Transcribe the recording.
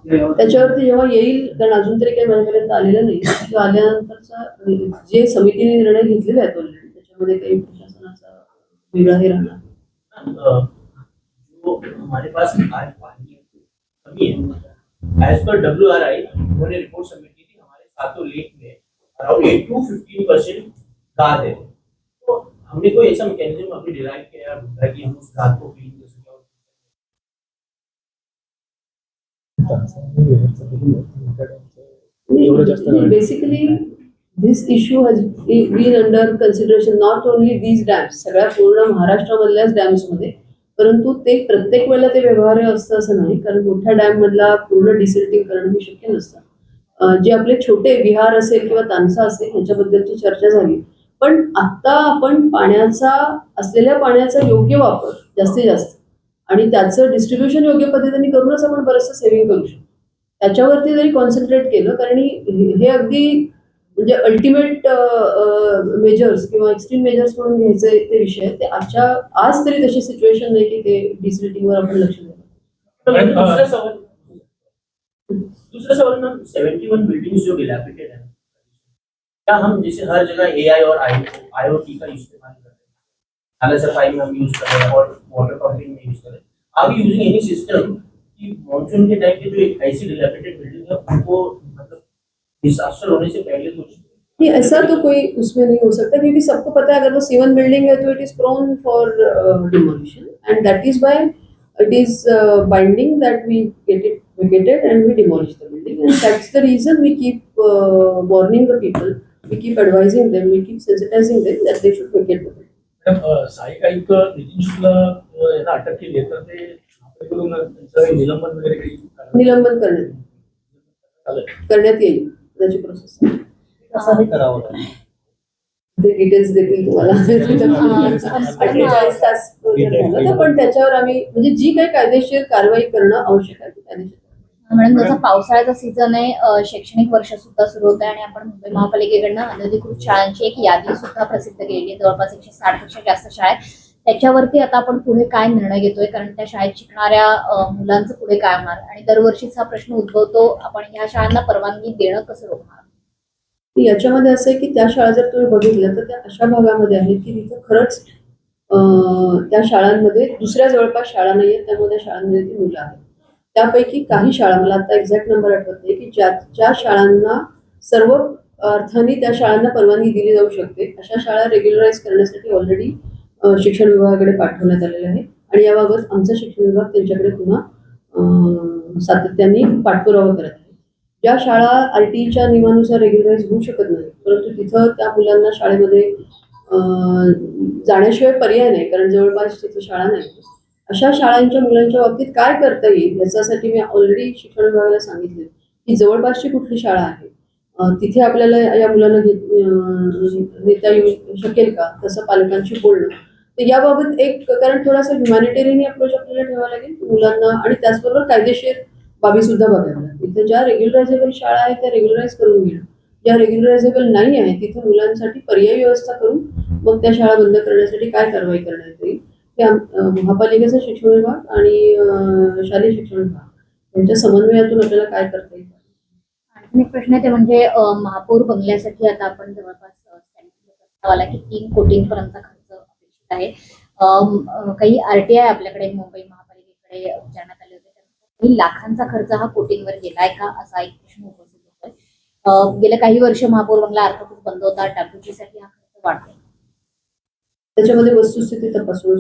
त्याच्यावरती जेव्हा येईल, कारण अजून तरी काही माझ्यापर्यंत आलेलं नाही, किंवा आल्यानंतरचा जे समितीने निर्णय घेतलेले आहेत ऑलरेडी त्याच्यामध्ये काही प्रशासनाचा वेगळा हे राहणार. जो हमारे पास आज पानी कमी है, एज पर WRI उन्होंने रिपोर्ट सबमिट की थी, हमारे सातों लेक में अराउंड 8 to 15% गाद है। तो हमने कोई ऐसा मैकेनिज्म अभी डिराइव किया है कि हम उस गाद को क्लीन कर सकें? Basically this issue has been under consideration not only these dams, सगळ्या पूर्ण महाराष्ट्रामधल्याच डॅम्समध्ये, परंतु ते प्रत्येक वेळेला ते व्यवहार्य असतं असं नाही, कारण मोठ्या डॅम मधला पूर्ण डिसिल्टिंग करणं हे शक्य नसतं. जे आपले छोटे विहार असेल किंवा तानसा असेल ह्याच्याबद्दलची चर्चा झाली, पण आता आपण पाण्याचा असलेल्या पाण्याचा योग्य वापर जास्तीत जास्त आणि त्याचं डिस्ट्रीब्युशन योग्य पद्धतीने करूनच आपण बरंचसं सेव्हिंग करू शकतो. त्याच्यावरती जरी कॉन्सन्ट्रेट केलं, कारण हे अगदी म्हणजे अल्टिमेट मेजर्स किंवा एक्स्ट्रीम मेजर्स म्हणून घ्यायचे ते विषय, ते आज तरी तशी सिच्युएशन नाही की ते डिसिल्टिंगवर आपण लक्ष द्यावं. दूसरा सवाल मैम, 71 बिल्डिंग्स जो डिलैपिडेटेड हैं, क्या हम जैसे हर जगह AI और IoT का इस्तेमाल कर रहे हैं, खाना सफाई में हम यूज कर रहे हैं और वाटर पंपिंग में यूज कर रहे हैं, are you using any system कि मॉनसून के टाइम पे जो ऐसी डिलैपिडेटेड बिल्डिंग है उनको मतलब डिजास्टर होने से पहले कुछ नहीं, ऐसा तो कोई उसमें नहीं हो सकता, क्योंकि सबको पता है अगर वो C1 बिल्डिंग है तो it is prone for demolition, and that is why it is binding that we get it vacated and we demolish the building, and that's the reason we keep warning the people, we keep advising them, we keep sensitizing them that they should vacate the building. सहाय्यक आयुक्त नितीन शुक्ला यांना अटक केली आहे, तर ते महापालिकेकडून त्यांचं निलंबन वगैरे काही निलंबन करण्यात येईल, त्याची प्रोसेस कसं करावं ते डिटेल्स देतील तुम्हाला. 48 तास झालं, पण त्याच्यावर आम्ही म्हणजे जी काही कायदेशीर कारवाई करणं आवश्यक आहे ती कायदेशीर. मॅडम, जसं पावसाळ्याचा सीझन आहे, शैक्षणिक वर्ष सुद्धा सुरू होत आहे आणि आपण मुंबई महापालिकेकडनं अनधिकृत शाळांची एक यादी सुद्धा प्रसिद्ध केली आहे, जवळपास 160 पेक्षा जास्त शाळा आहेत. त्याच्यावरती आता आपण पुढे काय निर्णय घेतोय, कारण त्या शाळेत शिकणाऱ्या मुलांचं पुढे काय होणार, आणि दरवर्षीच हा प्रश्न उद्भवतो, आपण ह्या शाळांना परवानगी देणं कसं रोखणार? याच्यामध्ये असं आहे की त्या शाळा जर तुम्ही बघितल्या तर त्या अशा भागामध्ये आहेत की तिथं खरंच त्या शाळांमध्ये दुसऱ्या जवळपास शाळा नाही आहेत, त्यामुळे त्या शाळांमध्ये ती मुलं आहेत. त्यापैकी काही शाळा, मला आता एक्झॅक्ट नंबर आठवत नाही, की ज्या शाळांना सर्व अर्थाने त्या शाळांना परवानगी दिली जाऊ शकते अशा शाळा रेग्युलराईज करण्यासाठी ऑलरेडी शिक्षण विभागाकडे पाठवण्यात आलेलं आहे, आणि याबाबत आमचा शिक्षण विभाग त्यांच्याकडे पुन्हा सातत्याने पाठपुरावा करत आहे. ज्या शाळा RTEच्या नियमानुसार रेग्युलराईज होऊ शकत नाही, परंतु तिथं त्या मुलांना शाळेमध्ये जाण्याशिवाय पर्याय नाही, कारण जवळपास तिथं शाळा नाही, अशा शाळांच्या मुलांच्या बाबतीत काय करता येईल याच्यासाठी मी ऑलरेडी शिक्षण विभागाला सांगितले की जवळपासची कुठली शाळा आहे, तिथे आपल्याला या मुलांना नेता येऊ शकेल का, तसं पालकांशी बोलणं. तर याबाबत एक, कारण थोडासा ह्युमॅनिटेरियन अप्रोच आपल्याला ठेवावा लागेल मुलांना, आणि त्याचबरोबर कायदेशीर बाबी सुद्धा बघायला लागतील. इथे ज्या रेग्युलरायझेबल शाळा आहेत त्या रेग्युलराईज करून घेणं, ज्या रेग्युलरायझेबल नाही आहे तिथे मुलांसाठी पर्यायी व्यवस्था करून मग त्या शाळा बंद करण्यासाठी काय कारवाई करण्यात येईल हे महापालिकेचा शिक्षण विभाग आणि शालेय शिक्षण विभाग यांच्या समन्वयातून आपल्याला काय करता येईल. आणखी एक प्रश्न आहे, ते म्हणजे महापौर बंगल्यासाठी आता आपण जवळपास प्रस्तावाला की 3 कोटींपर्यंत खर्च अपेक्षित आहे. काही RTI आपल्याकडे मुंबई महापालिकेकडे विचारण्यात आले होते, काही लाखांचा खर्च हा कोटींवर गेलाय का, असा एक प्रश्न उपस्थित होतोय. गेल्या काही वर्ष महापौर बंगला अर्थातच बंद होता, डागडुजीसाठी हा खर्च वाढतो. त्याच्यामध्ये वस्तुस्थिती तपासून